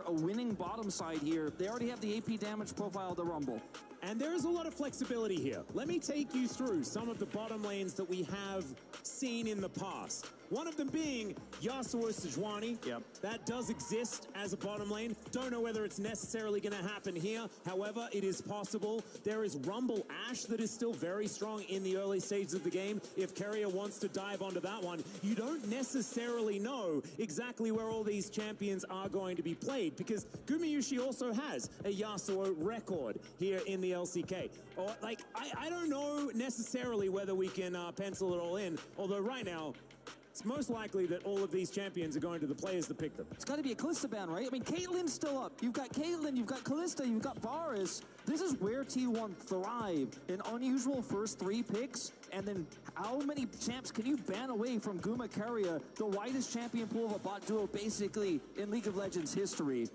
a winning bottom side here. They already have the AP damage profile of the Rumble. And there is a lot of flexibility here. Let me take you through some of the bottom lanes that we have seen in the past. One of them being Yasuo Sejuani. Yep. That does exist as a bottom lane. Don't know whether it's necessarily going to happen here. However, it is possible. There is Rumble Ashe that is still very strong in the early stages of the game. If Keria wants to dive onto that one, you don't necessarily know exactly where all these champions are going to be played, because Gumayusi also has a Yasuo record here in the LCK. Or like, I don't know necessarily whether we can pencil it all in, although right now, it's most likely that all of these champions are going to the players that pick them. It's got to be a Kalista ban, right? I mean, Caitlyn's still up. You've got Caitlyn, you've got Kalista, you've got Varus. This is where T1 thrive. An unusual first 3 picks, and then how many champs can you ban away from Guma Keria, the widest champion pool of a bot duo basically in League of Legends history?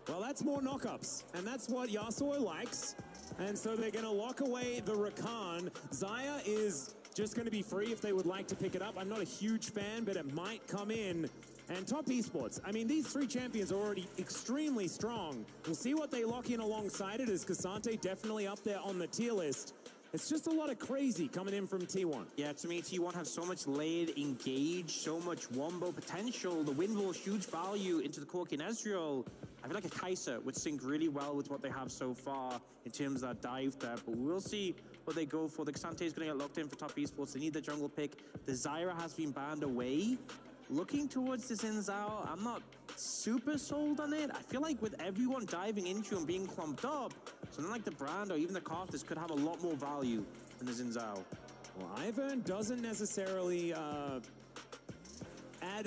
Well, that's more knockups, and that's what Yasuo likes. And so they're going to lock away the Rakan. Xayah is just going to be free if they would like to pick it up. I'm not a huge fan, but it might come in. And top esports, I mean, these 3 champions are already extremely strong. We'll see what they lock in alongside it, as Cassante definitely up there on the tier list. It's just a lot of crazy coming in from T1. Yeah, to me, T1 have so much layered engage, so much wombo potential. The wind will huge value into the Corki and Ezreal. I feel like a Kai'Sa would sync really well with what they have so far in terms of that dive there, but we'll see what they go for. The Cassante is going to get locked in for top esports. They need the jungle pick. The Zyra has been banned away. Looking towards this Xin Zhao, I'm not super sold on it. I feel like with everyone diving into and being clumped up, something like the Brand or even the Karthus could have a lot more value than the Xin Zhao. Well, Ivern doesn't necessarily add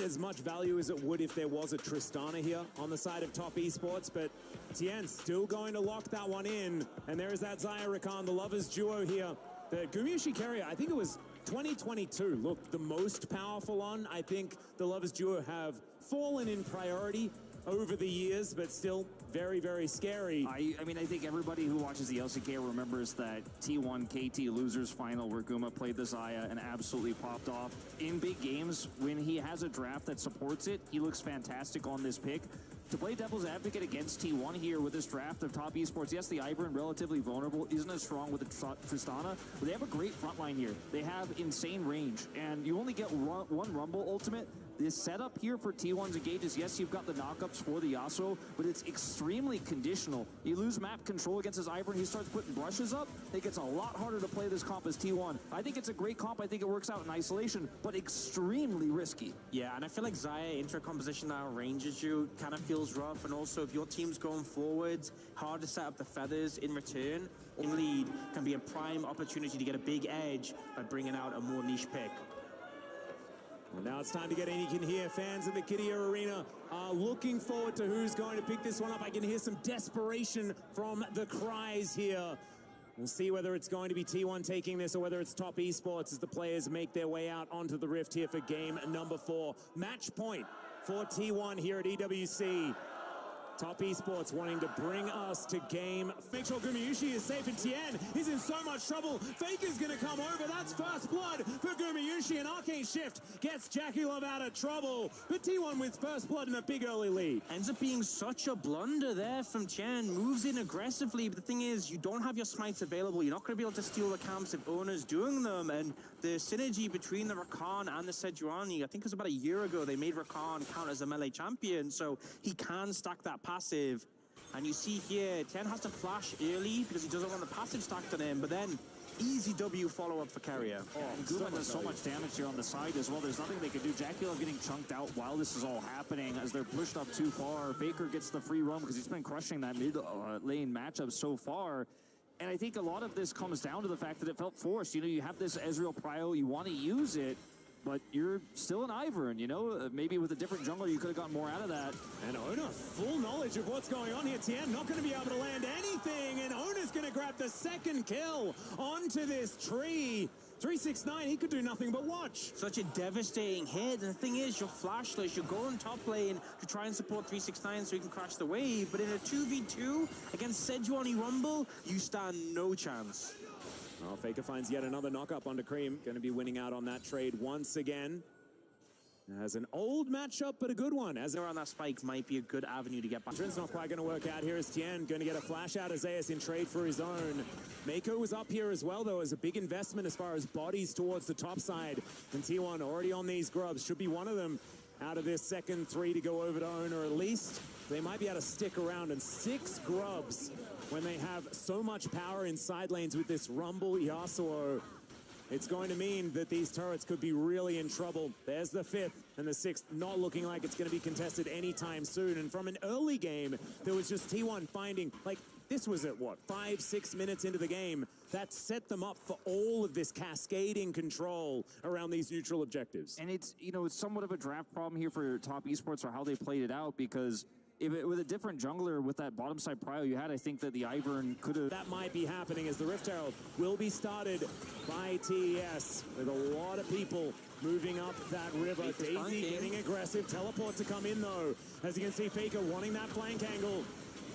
as much value as it would if there was a Tristana here on the side of top esports, but Tien's still going to lock that one in. And there is that Xayah Rakan, the lovers duo here. The Gumayusi Keria, I think it was 2022, looked the most powerful on. I think the lovers duo have fallen in priority over the years, but still very, very scary. I mean, I think everybody who watches the LCK remembers that T1 KT losers final where Guma played the Xayah and absolutely popped off. In big games, when he has a draft that supports it, he looks fantastic on this pick. To play devil's advocate against T1 here with this draft of top esports, yes, the Ivern relatively vulnerable, isn't as strong with the Tristana, but they have a great front line here. They have insane range, and you only get one Rumble ultimate. This setup here for T1's engages, yes, you've got the knockups for the Yasuo, but it's extremely conditional. You lose map control against his Ivern, he starts putting brushes up, it gets a lot harder to play this comp as T1. I think it's a great comp, I think it works out in isolation, but extremely risky. Yeah, and I feel like Xayah into a composition that ranges you kind of feels rough, and also if your team's going forwards, hard to set up the feathers in return. In lead can be a prime opportunity to get a big edge by bringing out a more niche pick. Well, now it's time to get in. You can hear fans in the Kidia Arena are looking forward to who's going to pick this one up. I can hear some desperation from the cries here. We'll see whether it's going to be T1 taking this or whether it's top esports as the players make their way out onto the Rift here for game number 4. Match point for T1 here at EWC. Top esports wanting to bring us to game. Make sure Gumayusi is safe, and Tien is in so much trouble. Faker's going to come over. That's first blood for Gumayusi, and Arcane Shift gets Jackie Love out of trouble. But T1 wins first blood in a big early lead. Ends up being such a blunder there from Tien. Moves in aggressively, but the thing is, you don't have your smites available. You're not going to be able to steal the camps if Ona's doing them, and the synergy between the Rakan and the Sejuani, I think it was about a year ago, they made Rakan count as a melee champion, so he can stack that passive. And you see here, Tien has to flash early because he doesn't want the passive stacked on him, but then easy W follow-up for Keria. And Guma does so much damage here on the side as well. There's nothing they can do. Jackie Love getting chunked out while this is all happening as they're pushed up too far. Faker gets the free roam because he's been crushing that mid lane matchup so far. And I think a lot of this comes down to the fact that it felt forced. You know, you have this Ezreal prio, you want to use it, but you're still an Ivern, you know? Maybe with a different jungler, you could have gotten more out of that. And Ona, full knowledge of what's going on here. Tien not going to be able to land anything, and Ona's going to grab the second kill onto this tree. 369, he could do nothing but watch. Such a devastating hit, and the thing is, you're flashless, you're going top lane to try and support 369 so you can crash the wave, but in a 2v2 against Sejuani Rumble, you stand no chance. Well, Faker finds yet another knock-up onto Cream. Going to be winning out on that trade once again. As an old matchup, but a good one. As Around that spike might be a good avenue to get back. It's not quite going to work out here as Tien going to get a flash out of Zeus in trade for his own. Mako was up here as well, though, as a big investment as far as bodies towards the top side. And T1 already on these grubs. Should be one of them out of this second 3 to go over to own, or at least they might be able to stick around. And 6 grubs when they have so much power in side lanes with this Rumble Yasuo. It's going to mean that these turrets could be really in trouble. There's the 5th and the 6th, not looking like it's going to be contested anytime soon. And from an early game, there was just T1 finding, like, this was at what, 5-6 minutes into the game. That set them up for all of this cascading control around these neutral objectives. And it's, you know, it's somewhat of a draft problem here for top esports or how they played it out, because if it, with a different jungler with that bottom side prio you had, I think that the Ivern could have... That might be happening as the Rift Herald will be started by TES with a lot of people moving up that river. Daisy getting aggressive. Teleport to come in though. As you can see, Faker wanting that flank angle.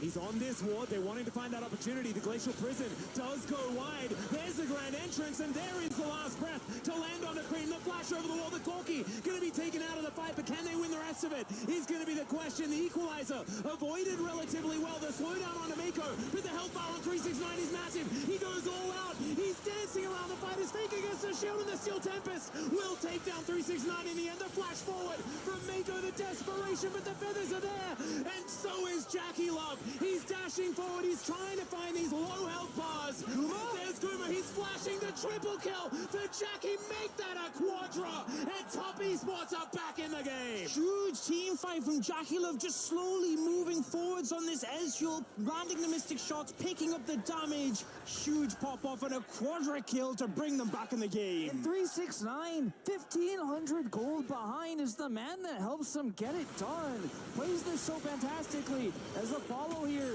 He's on this ward. They're wanting to find that opportunity. The Glacial Prison does go wide. There's the grand entrance, and there is the last breath to land on the Cream. The flash over the wall. The Corki going to be taken out of the fight, but can they win the rest of it? Is going to be the question. The equalizer avoided relatively well. The slowdown on Mako, but the health bar on 369 is massive. He goes all out. He's dancing around the fight. His fake against the shield, and the Steel Tempest will take down 369 in the end. The flash forward from Mako, the desperation, but the feathers are there, and so is Jackie Love. He's dashing forward. He's trying to find these low health bars. There's Kuma. He's flashing the triple kill for Jackie. Make that a quadra. And top esports are back in the game. Huge team fight from Jackie Love, just slowly moving forwards on this Ezreal, landing the Mystic shots, picking up the damage. Huge pop off and a quadra kill to bring them back in the game. And 369, 1,500 gold behind, is the man that helps them get it done. Plays this so fantastically as the follow here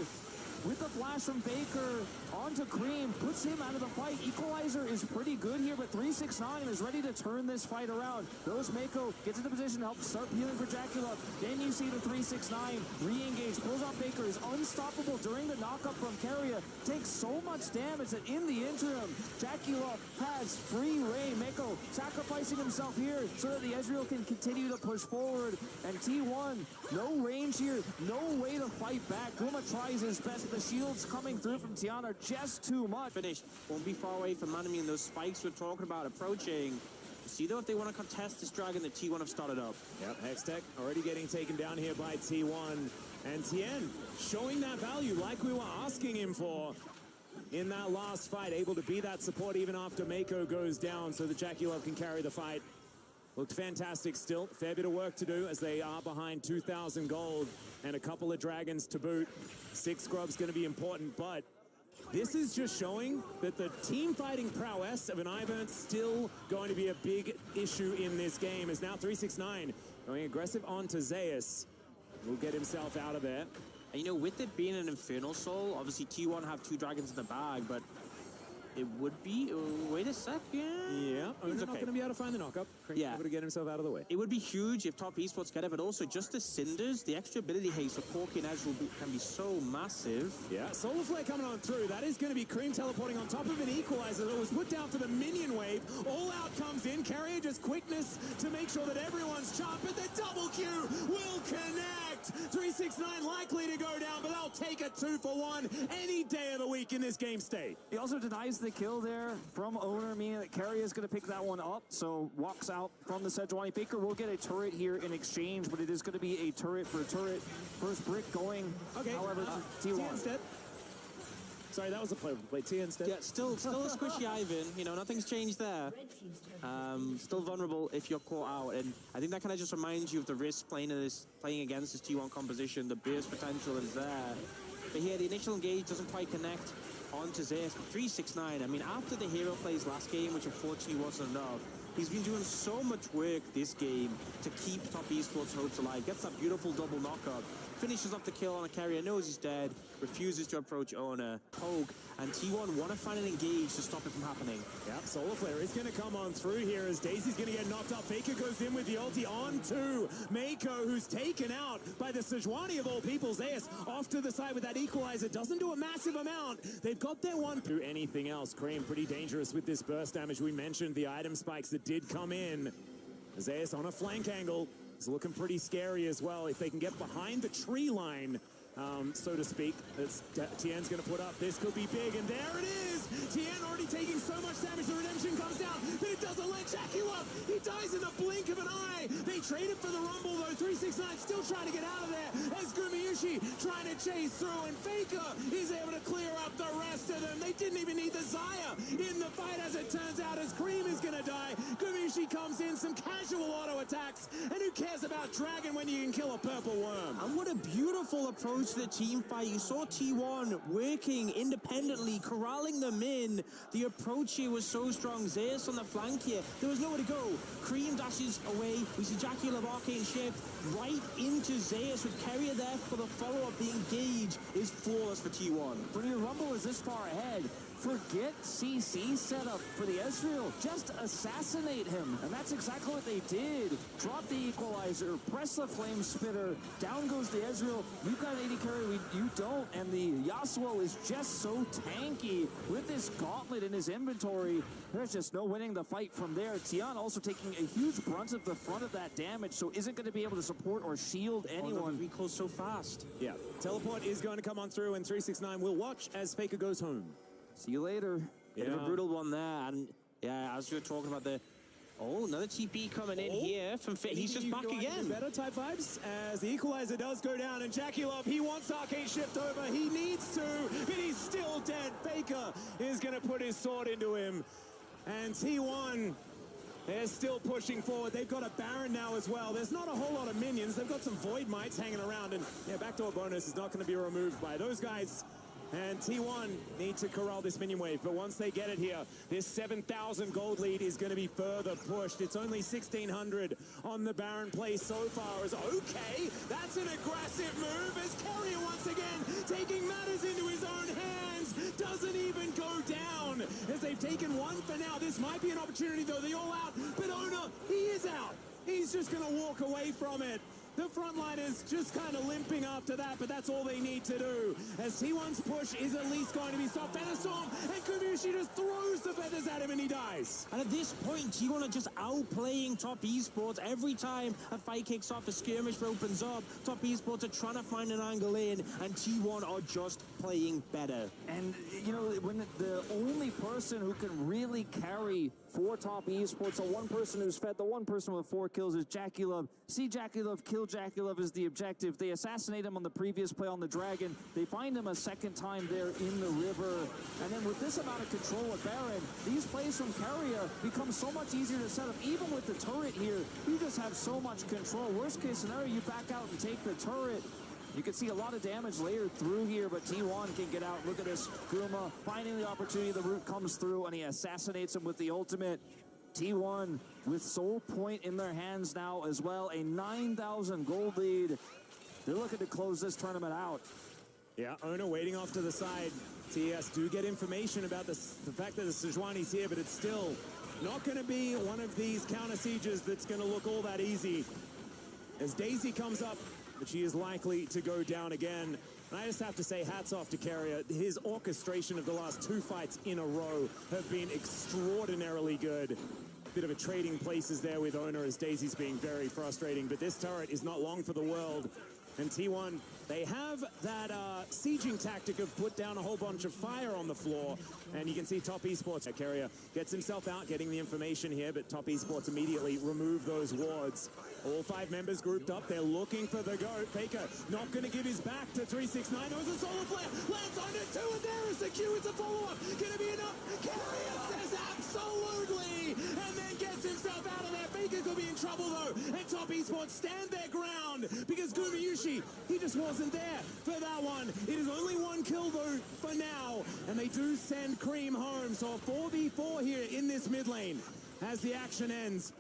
with the flash from Baker onto Cream, puts him out of the fight. Equalizer is pretty good here, but 369 is ready to turn this fight around. Goes Mako, gets into position to help start peeling for Jackie Love. Then you see the 369 re-engage, pulls out Baker, is unstoppable during the knockup from Keria. Takes so much damage that in the interim, Jackie Love has free reign. Mako sacrificing himself here so that the Ezreal can continue to push forward. And T1, no range here, no way to fight back. Guma tries his best. The shields coming through from Tiana just too much. Finish won't be far away from Manami, and those spikes we're talking about approaching. See though, if they want to contest this dragon that T1 have started up. Yep, Hextech already getting taken down here by T1. And Tien showing that value like we were asking him for in that last fight. Able to be that support even after Mako goes down so that Jackie Love can carry the fight. Looked fantastic still. Fair bit of work to do as they are behind 2,000 gold and a couple of dragons to boot. 6 scrubs going to be important, but this is just showing that the team fighting prowess of an Ivern still going to be a big issue in this game. As now 369 going aggressive onto Zeus. Will get himself out of there. And you know, with it being an Infernal Soul, obviously T1 have 2 dragons in the bag, but it would be... wait a second. Yeah, he's not going to be able to find the knockup. Yeah. Able to get himself out of the way. It would be huge if top esports get it, but also just the cinders, the extra ability haste for Corki and Ezreal can be so massive. Yeah, Solar Flare coming on through. That is going to be Cream teleporting on top of an equalizer that was put down for the minion wave. All out comes in. Carrier just quickness to make sure that everyone's chopped, but the double Q will connect. 369 likely to go down, but they'll take a 2-for-1 any day of the week in this game state. He also denies the kill there from Owner, meaning that Keria is going to pick that one up, so walks out from the Sejuani. Faker will get a turret here in exchange, but it is going to be a turret for turret. First brick going, okay, however, to T1. Instead. Sorry, that was a play T instead. Yeah, still a squishy Ivan. You know, nothing's changed there. Still vulnerable if you're caught out, and I think that kind of just reminds you of the risk playing against this T1 composition. The burst potential is there, but here the initial engage doesn't quite connect onto Zeus. 369. I mean, after the hero plays last game, which unfortunately wasn't enough, he's been doing so much work this game to keep top esports hopes alive. Gets that beautiful double knockup, finishes up the kill on a carrier, knows he's dead, refuses to approach Owner. Poke, and T1 want to find an engage to stop it from happening. Yep, Solar Flare is going to come on through here as Daisy's going to get knocked up. Faker goes in with the ulti on to Mako, who's taken out by the Sejuani of all people. Zeus off to the side with that equalizer. Doesn't do a massive amount. They've got their one through anything else. Cream pretty dangerous with this burst damage. We mentioned the item spikes that did come in. Zeus on a flank angle. It's looking pretty scary as well. If they can get behind the tree line, so to speak, Tien's going to put up. This could be big, and there it is! Tien already taking so much damage. The redemption comes down, but it doesn't let Jackie up. He dies in the blink of an eye. They traded for the Rumble, though. 369 still trying to get out of there as Gumayushi trying to chase through, and Faker is able to clear up the rest of them. They didn't even need the Zaya in the fight, as it turns out, as Cream is going to die. Gumayushi comes in, some casual auto attacks, and who cares about Dragon when you can kill a purple worm? And what a beautiful approach to the team fight. You saw T1 working independently, corralling them in. The approach here was so strong. Zeus on the flank here. There was nowhere to go. Cream dashes away. We see Jackie Love arcane shift right into Zeus with Carrier there for the follow-up. The engage is flawless for T1. When your Rumble is this far ahead, forget CC setup for the Ezreal. Just assassinate him. And that's exactly what they did. Drop the equalizer, press the flame spitter, down goes the Ezreal. You've got an AD carry, you don't. And the Yasuo is just so tanky with this gauntlet in his inventory. There's just no winning the fight from there. Tian also taking a huge brunt of the front of that damage, so isn't going to be able to support or shield anyone. Recoil so fast. Yeah, teleport is going to come on through, and 369 will watch as Faker goes home. See you later. Bit of a brutal one there, and yeah, as you were talking about the... Oh, another TP coming in here from Fit. He's just back again. Better type vibes as the equalizer does go down, and Jackie Love, he wants arcane shift over. He needs to, but he's still dead. Faker is going to put his sword into him, and T1, they're still pushing forward. They've got a Baron now as well. There's not a whole lot of minions. They've got some Void Mites hanging around, and yeah, backdoor bonus is not going to be removed by those guys. And T1 need to corral this minion wave, but once they get it here, this 7,000 gold lead is going to be further pushed. It's only 1,600 on the Baron play so far. As okay, that's an aggressive move as Carrier once again taking matters into his own hands. Doesn't even go down as they've taken one for now. This might be an opportunity though. They're all out, but Ona, he is out. He's just going to walk away from it. The frontliners just kind of limping after that, but that's all they need to do. As T1's push is at least going to be stopped. Featherstorm, and Gumayushi just throws the feathers at him and he dies. And at this point, T1 are just outplaying Top Esports. Every time a fight kicks off, a skirmish opens up, Top Esports are trying to find an angle in, and T1 are just playing better. And, you know, when the only person who can really carry for Top Esports, the one person who's fed, the one person with 4 kills is Jackie Love. See Jackie Love, kill Jackie Love is the objective. They assassinate him on the previous play on the Dragon. They find him a second time there in the river. And then with this amount of control with Baron, these plays from Carrier become so much easier to set up. Even with the turret here, you just have so much control. Worst case scenario, you back out and take the turret. You can see a lot of damage layered through here, but T1 can get out. Look at this. Guma finding the opportunity. The root comes through, and he assassinates him with the ultimate. T1 with Soul Point in their hands now as well. A 9,000 gold lead. They're looking to close this tournament out. Yeah, Ona waiting off to the side. TS do get information about the fact that the Sejuani's here, but it's still not going to be one of these counter sieges that's going to look all that easy. As Daisy comes up, but she is likely to go down again. And I just have to say hats off to Carrier. His orchestration of the last 2 fights in a row have been extraordinarily good. Bit of a trading places there with Ona as Daisy's being very frustrating, but this turret is not long for the world. And T1, they have that sieging tactic of put down a whole bunch of fire on the floor. And you can see Top Esports. Carrier gets himself out, getting the information here, but Top Esports immediately remove those wards. All 5 members grouped up. They're looking for the goat. Faker not going to give his back to 369. There was a solar flare. Lands on it too, and there is the Q. It's a follow-up. Going to be enough. Carrier says absolutely, and then gets himself out of there. Faker could be in trouble though, and Top Esports stand their ground because Gumayushi, he just wasn't there for that one. It is only 1 kill though for now, and they do send Cream home. So a 4v4 here in this mid lane as the action ends.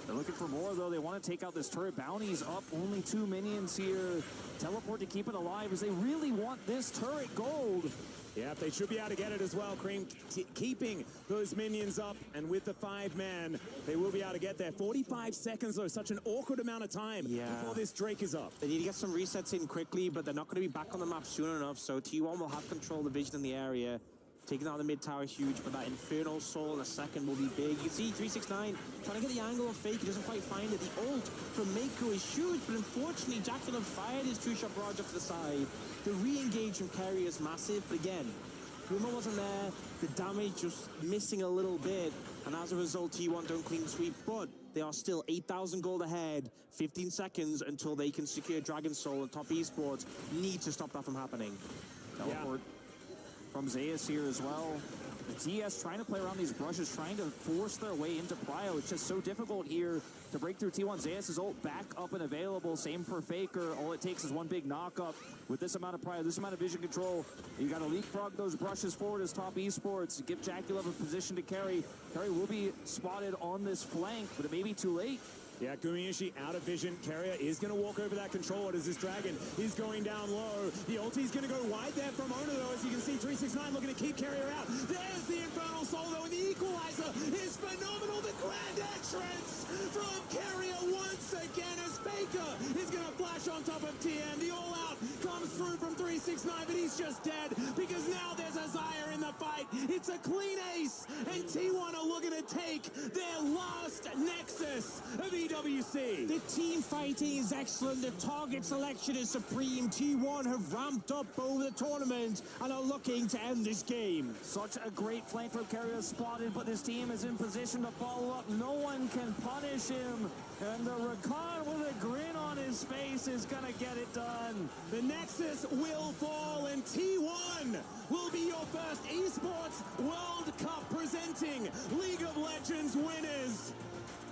They're looking for more, though. They want to take out this turret. Bounty's up. Only 2 minions here. Teleport to keep it alive as they really want this turret gold. Yeah, they should be able to get it as well. Cream keeping those minions up, and with the 5-man, they will be able to get there. 45 seconds, though. Such an awkward amount of time before this Drake is up. They need to get some resets in quickly, but they're not going to be back on the map soon enough, so T1 will have control of the vision in the area. Taking out the mid tower is huge, but that Infernal Soul in a second will be big. You can see 369 trying to get the angle of Faker, doesn't quite find it. The ult from Mako is huge, but unfortunately, Jackson fired his two-shot barrage up to the side. The re-engage from Kerry is massive, but again, Grimmer wasn't there. The damage just missing a little bit, and as a result, T1 don't clean sweep, but they are still 8,000 gold ahead. 15 seconds until they can secure Dragon Soul, and Top Esports need to stop that from happening. Teleport from Zeus here as well. The TS trying to play around these brushes, trying to force their way into Prio. It's just so difficult here to break through T1. Zeus' ult back up and available. Same for Faker. All it takes is one big knock-up. With this amount of Prio, this amount of vision control, you got to leapfrog those brushes forward as Top Esports. Give Jackulov a position to carry. Carry will be spotted on this flank, but it may be too late. Yeah, Gumiyoshi out of vision. Carrier is going to walk over that controller as this Dragon is going down low. The ulti's going to go wide there from Ona, though, as you can see, 369 looking to keep Carrier out. There's the Infernal Soul, though, and the equalizer is phenomenal. The grand entrance from Carrier once again as Faker is going to flash on top of TN. The all-out comes through from 369, but he's just dead because now there's a Xayah in the fight. It's a clean ace, and T1 are looking to take their last nexus of EWC. The team fighting is excellent. The target selection is supreme. T1 have ramped up over the tournament and are looking to end this game. Such a great flank from Carrier spotted, but this team is in position to follow up. No one can punish him. And the Rakan with a grin on his face is going to get it done. The Nexus will fall, and T1 will be your first Esports World Cup presenting League of Legends winners.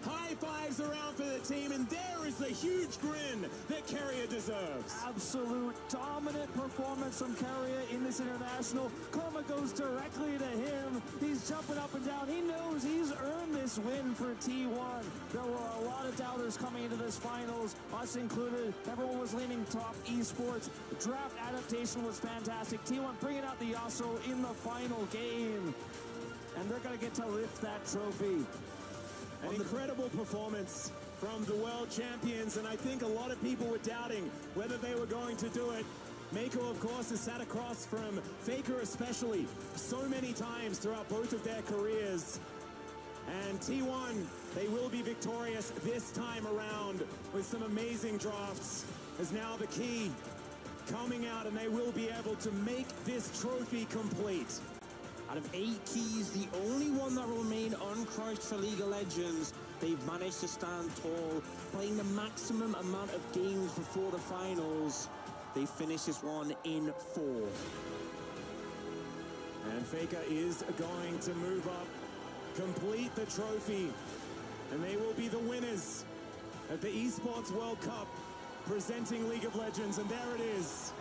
High fives around for the team, and there is the huge grin that Carrier deserves. Absolute dominant performance from Carrier in this international. Karma goes directly to him. He's jumping up and down. He knows he's earned this win for T1. There were a lot of doubters coming into this finals, us included. Everyone was leaning Top Esports. The draft adaptation was fantastic. T1 bringing out the Yasuo in the final game. And they're going to get to lift that trophy. An incredible performance from the world champions, and I think a lot of people were doubting whether they were going to do it. Mako, of course, has sat across from Faker especially so many times throughout both of their careers. And T1, they will be victorious this time around with some amazing drafts, as now the key coming out, and they will be able to make this trophy complete. Out of 8 keys, the only one that will remain uncrushed for League of Legends. They've managed to stand tall, playing the maximum amount of games before the finals. They finished this one in 4. And Faker is going to move up, complete the trophy, and they will be the winners of the Esports World Cup presenting League of Legends. And there it is.